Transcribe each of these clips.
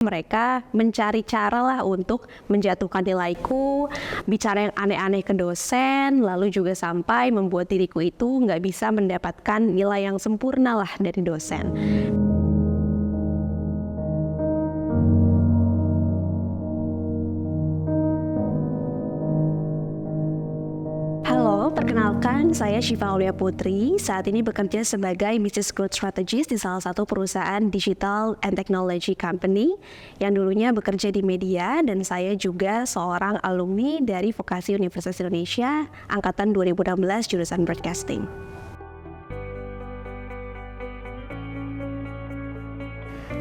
Mereka mencari cara lah untuk menjatuhkan nilaiku, bicara yang aneh-aneh ke dosen, lalu juga sampai membuat diriku itu nggak bisa mendapatkan nilai yang sempurna lah dari dosen. Halo, perkenalkan saya Syifa Aulia Putri. Saat ini bekerja sebagai Business Growth Strategist di salah satu perusahaan digital and technology company yang dulunya bekerja di media, dan saya juga seorang alumni dari Vokasi Universitas Indonesia angkatan 2016 jurusan Broadcasting.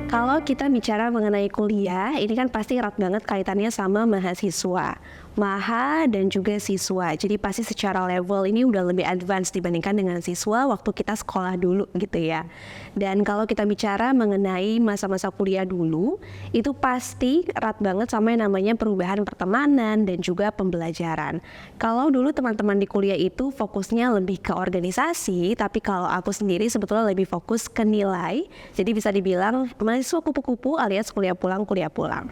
Kalau kita bicara mengenai kuliah, ini kan pasti erat banget kaitannya sama mahasiswa. Maha dan juga siswa, jadi pasti secara level ini udah lebih advance dibandingkan dengan siswa waktu kita sekolah dulu gitu ya. Dan kalau kita bicara mengenai masa-masa kuliah dulu, itu pasti erat banget sama yang namanya perubahan pertemanan dan juga pembelajaran. Kalau dulu teman-teman di kuliah itu fokusnya lebih ke organisasi, tapi kalau aku sendiri sebetulnya lebih fokus ke nilai, jadi bisa dibilang mahasiswa kupu-kupu alias kuliah pulang.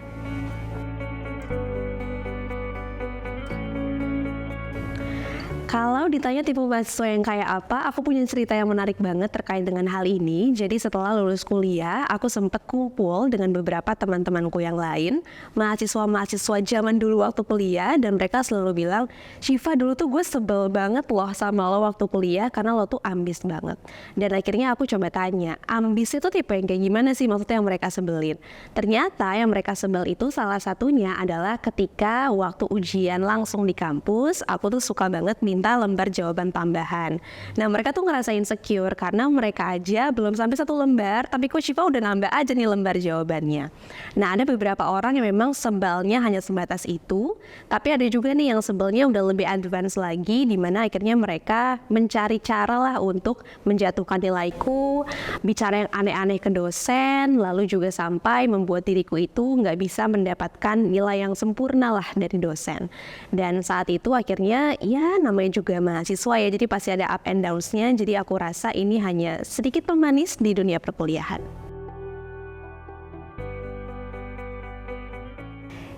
Kalau ditanya tipe mahasiswa yang kayak apa, aku punya cerita yang menarik banget terkait dengan hal ini. Jadi setelah lulus kuliah, aku sempat kumpul dengan beberapa teman-temanku yang lain, mahasiswa-mahasiswa zaman dulu waktu kuliah, dan mereka selalu bilang, "Syifa, dulu tuh gue sebel banget loh sama lo waktu kuliah karena lo tuh ambis banget." Dan akhirnya aku coba tanya, ambis itu tipe yang kayak gimana sih maksudnya yang mereka sebelin? Ternyata yang mereka sebel itu salah satunya adalah ketika waktu ujian langsung di kampus, aku tuh suka banget minta lembar jawaban tambahan. Nah, mereka tuh ngerasa insecure karena mereka aja belum sampai 1 lembar, tapi kok Syifa udah nambah aja nih lembar jawabannya. Nah, ada beberapa orang yang memang sebalnya hanya sebatas itu, tapi ada juga nih yang sebelnya udah lebih advance lagi, di mana akhirnya mereka mencari cara lah untuk menjatuhkan nilaiku, bicara yang aneh-aneh ke dosen, lalu juga sampai membuat diriku itu nggak bisa mendapatkan nilai yang sempurna lah dari dosen. Dan saat itu akhirnya ya namanya juga mahasiswa ya, jadi pasti ada up and downs-nya, jadi aku rasa ini hanya sedikit pemanis di dunia perkuliahan.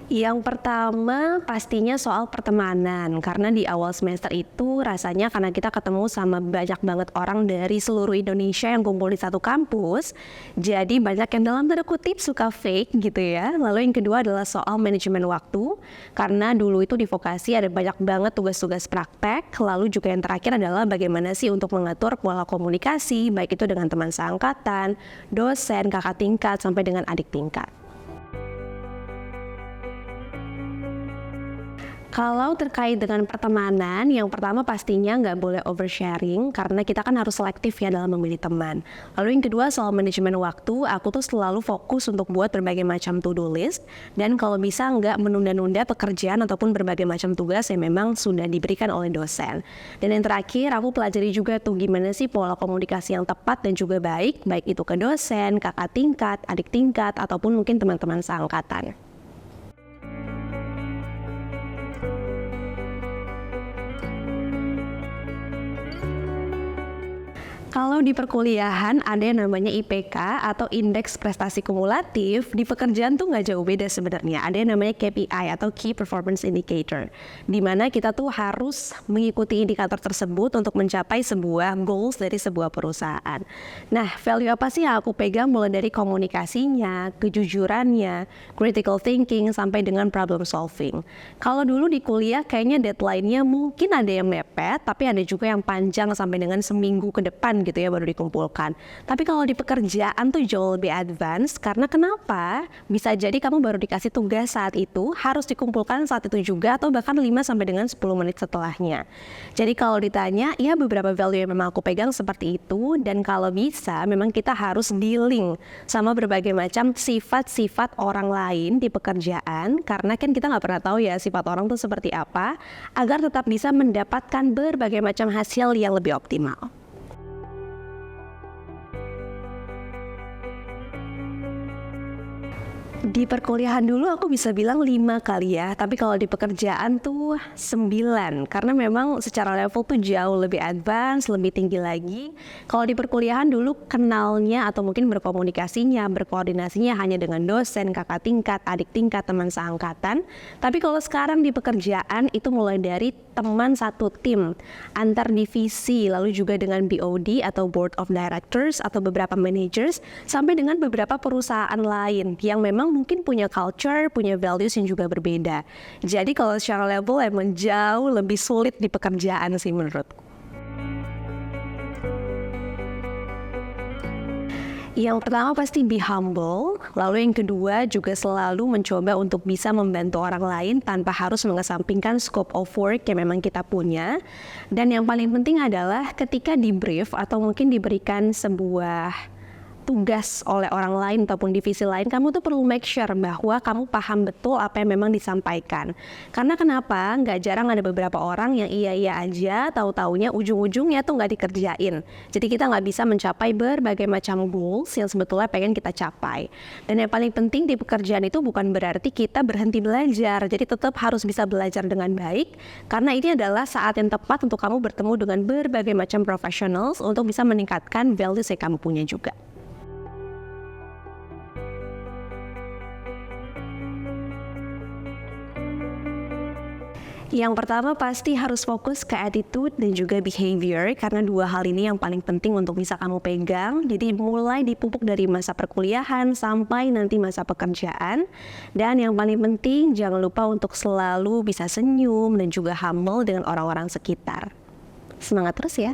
Yang pertama pastinya soal pertemanan, karena di awal semester itu rasanya karena kita ketemu sama banyak banget orang dari seluruh Indonesia yang kumpul di satu kampus, jadi banyak yang dalam tanda kutip suka fake gitu ya. Lalu yang kedua adalah soal manajemen waktu, karena dulu itu di Vokasi ada banyak banget tugas-tugas praktek. Lalu juga yang terakhir adalah bagaimana sih untuk mengatur pola komunikasi, baik itu dengan teman seangkatan, dosen, kakak tingkat, sampai dengan adik tingkat. Kalau terkait dengan pertemanan, yang pertama pastinya nggak boleh oversharing karena kita kan harus selektif ya dalam memilih teman. Lalu yang kedua soal manajemen waktu, aku tuh selalu fokus untuk buat berbagai macam to-do list, dan kalau bisa nggak menunda-nunda pekerjaan ataupun berbagai macam tugas yang memang sudah diberikan oleh dosen. Dan yang terakhir, aku pelajari juga tuh gimana sih pola komunikasi yang tepat dan juga baik itu ke dosen, kakak tingkat, adik tingkat, ataupun mungkin teman-teman seangkatan. Kalau di perkuliahan ada yang namanya IPK atau Indeks Prestasi Kumulatif, di pekerjaan tuh nggak jauh beda sebenarnya. Ada yang namanya KPI atau Key Performance Indicator, di mana kita tuh harus mengikuti indikator tersebut untuk mencapai sebuah goals dari sebuah perusahaan. Nah, value apa sih yang aku pegang mulai dari komunikasinya, kejujurannya, critical thinking, sampai dengan problem solving. Kalau dulu di kuliah kayaknya deadline-nya mungkin ada yang mepet, tapi ada juga yang panjang sampai dengan seminggu ke depan gitu ya baru dikumpulkan. Tapi kalau di pekerjaan tuh jauh lebih advance, karena kenapa? Bisa jadi kamu baru dikasih tugas saat itu, harus dikumpulkan saat itu juga, atau bahkan 5 sampai dengan 10 menit setelahnya. Jadi kalau ditanya, ya beberapa value yang memang aku pegang seperti itu, dan kalau bisa memang kita harus dealing sama berbagai macam sifat-sifat orang lain di pekerjaan, karena kan kita nggak pernah tahu ya sifat orang tuh seperti apa, agar tetap bisa mendapatkan berbagai macam hasil yang lebih optimal. Di perkuliahan dulu aku bisa bilang 5 kali ya, tapi kalau di pekerjaan tuh 9, karena memang secara level tuh jauh lebih advance, lebih tinggi lagi. Kalau di perkuliahan dulu kenalnya atau mungkin berkomunikasinya, berkoordinasinya hanya dengan dosen, kakak tingkat, adik tingkat, teman seangkatan. Tapi kalau sekarang di pekerjaan itu mulai dari teman satu tim, antar divisi, lalu juga dengan BOD atau Board of Directors atau beberapa managers, sampai dengan beberapa perusahaan lain yang memang mungkin punya culture, punya values yang juga berbeda. Jadi kalau secara level emang jauh lebih sulit di pekerjaan sih menurutku. Yang pertama pasti be humble, lalu yang kedua juga selalu mencoba untuk bisa membantu orang lain tanpa harus mengesampingkan scope of work yang memang kita punya. Dan yang paling penting adalah ketika di brief atau mungkin diberikan sebuah tugas oleh orang lain ataupun divisi lain, kamu tuh perlu make sure bahwa kamu paham betul apa yang memang disampaikan. Karena kenapa? Nggak jarang ada beberapa orang yang iya-iya aja, tahu-taunya ujung-ujungnya tuh nggak dikerjain. Jadi kita nggak bisa mencapai berbagai macam goals yang sebetulnya pengen kita capai. Dan yang paling penting di pekerjaan itu bukan berarti kita berhenti belajar. Jadi tetap harus bisa belajar dengan baik, karena ini adalah saat yang tepat untuk kamu bertemu dengan berbagai macam professionals untuk bisa meningkatkan values yang kamu punya juga. Yang pertama pasti harus fokus ke attitude dan juga behavior, karena dua hal ini yang paling penting untuk bisa kamu pegang. Jadi mulai dipupuk dari masa perkuliahan sampai nanti masa pekerjaan. Dan yang paling penting jangan lupa untuk selalu bisa senyum dan juga humble dengan orang-orang sekitar. Semangat terus ya!